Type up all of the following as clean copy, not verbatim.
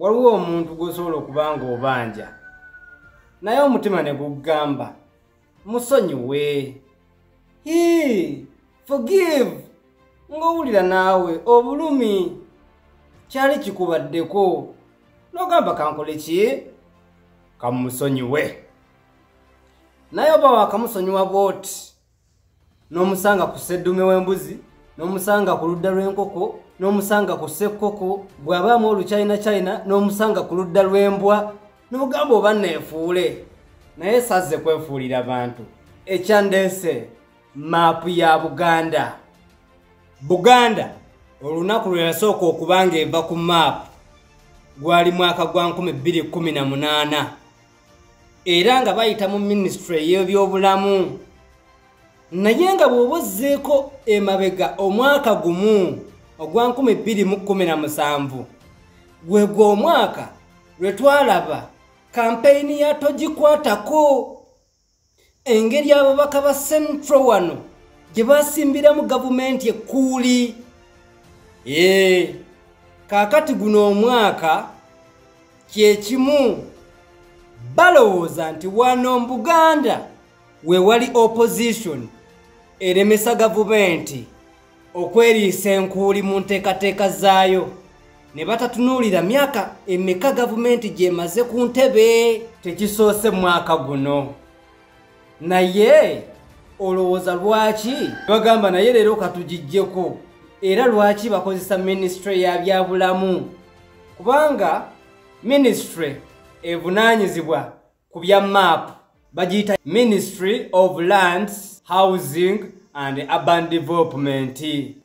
waliwo omuntu gwosobola okubanga obanja naye omutima ne gugamba musonyiwe. Forgive ng'owulira naawe obulumi kyali kikubaddeko n'ogamba kankole ki kamusonyiwe. Naye oba wakamusonyiwa bw'oti n'omusanga ku sseddume w'embuzi n'omusanga ku ludda lw'enkoko n'omusanga ku ssekkoko bw'abaamu olucyayina n'omusanga ku ludda lw'embwa n'ogamba oba neefuule. Naye sazze kwefuulira abantu. Ekyandeese maapu ya Buganda. Buganda olunaku lwe yasooka okubanga eva ku maapu gwali mwaka gwa 2018 era nga bayita mu ministry y'ebyobulamu. Naye nga bw'obozzeeko emabega omwaka gumu ogwa 2017 gwe gwo omwaka lwe twalaba kampeyini ya togikwatako, engeri ababaka ba Central wano gye basimbiramu gavumenti ekkuuli. Kaakati guno omwaka kye kimu balowooza nti wano mu Buganda we wali opposition eremesa gavumenti okweriisa enkuuli mu nteekateeka zaayo, ne batatunuulira myaka emeka gavumenti gyemaze ku ntebe. Tekisoose mwaka guno. Naye olowooza lwaki bagamba naye leero katugijjeko, era lwaki bakozesa ministry ya byabulamu? Kubanga ministry evunaanyizibwa ku bya map bagiyita Ministry of Lands, Housing and Urban Development.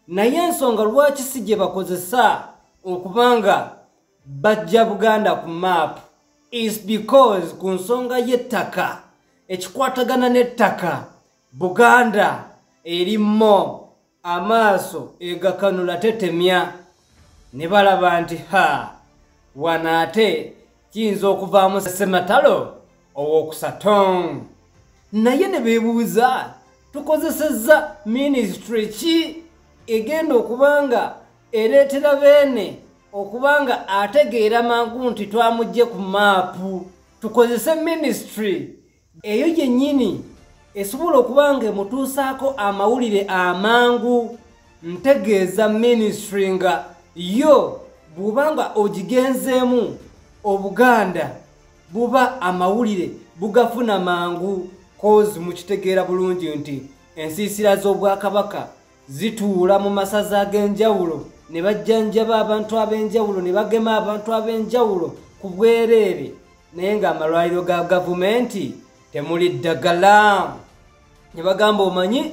Naye ensonga lwaki si gye bakozesa okubanga bajja Buganda ku map is because ku nsonga y'ettaka ekikwatagana n'ettaka Buganda erimmo amaaso egakanula tetemya, ne balaba nti wana ate kiyinza okuvaamu ssematalo ow'okusatu. Naye ne beebuuza tukozesezza ministry ki egenda okubanga ereetera beene okubanga ategeera mangu nti twamugye ku maapu. Tukozese ministry eyo yennyini esobola okubanga emutuusaako amawulire amangu. Ntegeeza ministry nga yo bw'obanga ogigenzeemu Obuganda buba amawulire bugafuna mangu, kozi mukitegeera bulungi nti ensiisira z'Obwakabaka zituula mu masaza ag'enjawulo ne bajjanjaba abantu ab'enjawulo ne bagema abantu ab'enjawulo ku bwereere, naye ng'amalwaliro ga gavumenti temuli ddagala. Ne bagamba omanyi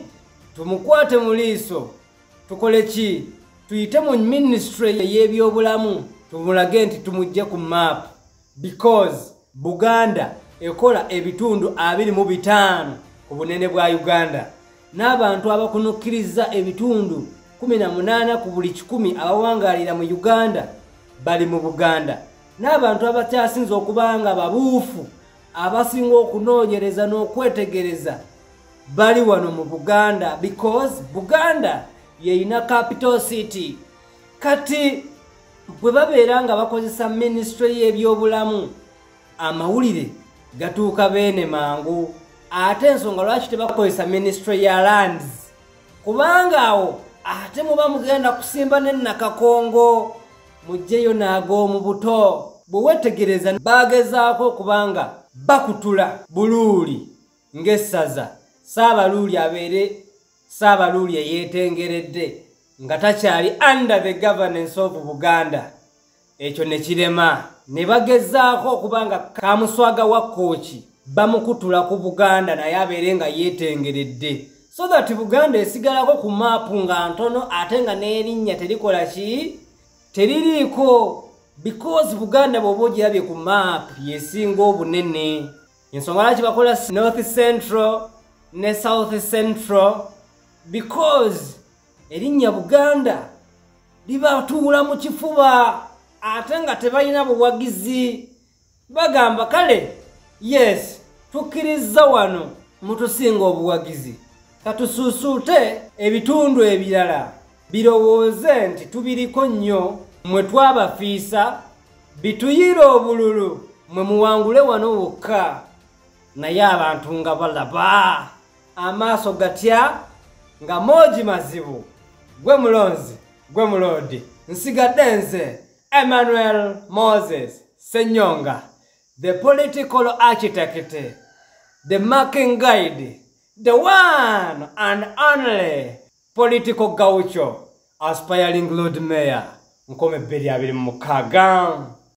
tumukwate mu liiso tukole ki, tuyite mu ministry y'ebyobulamu tumulage nti tumugye ku map, because Buganda ekola ebitundu 25 ku bunene bwa Uganda, n'abantu abakunukkiriza ebitundu 18 ku buli 100 abawangaalira mu Uganda bali mu Buganda, n'abantu abakyasinza okubanga babuufu abasinga okunoonyereza n'okwetegereza bali wano mu Buganda, because Buganda yeyina capital city. Kati bwe babeera nga bakozesa ministry y'ebyobulamu amawulire gatuuka beene mangu. Ate ensonga lwaki tebakozesa ministry ya lands, kubanga awo ate muba mugenda kusimba ne Nakakongo mugyeyo n'ag'omu buto. Bwe wetegereza bagezaako okubanga bakutula buluuli ng'essaza, Saabaluuli abeere Saabaluuli eyeetengeredde nga takyali under the governance of Buganda. Ekyo ne kirema, ne bagezaako okubanga Kamuswaga wa Kooki bamukutula ku Buganda naye abeere nga yeetengeredde, so that Buganda esigalako ku maapu nga ntono ate nga n'erinnya terikola ki teririiko, because Buganda bw'oba ogirabye ku maapu yesinga obunene. Ensonga lwaki bakola North Central ne South Central, because erinnya Buganda libatuula mu kifuba ate nga tebalina buwagizi. Bagamba kale yes tukkiriza wano mutusinga obuwagizi, katusuusuute ebitundu ebirala birowooze nti tubiriko nnyo, mwe twabafiisa bituyire obululu mwe muwangule wano wokka naye abantu nga balaba amaaso gatya nga moji mazibu gwe mulonzi gwe mulodi nsigadde nze Emmanuel Moses Senyonga, the political architect, the marking guide, the one and only political gaucho, aspiring Lord Mayor, Nkome Beri 2016.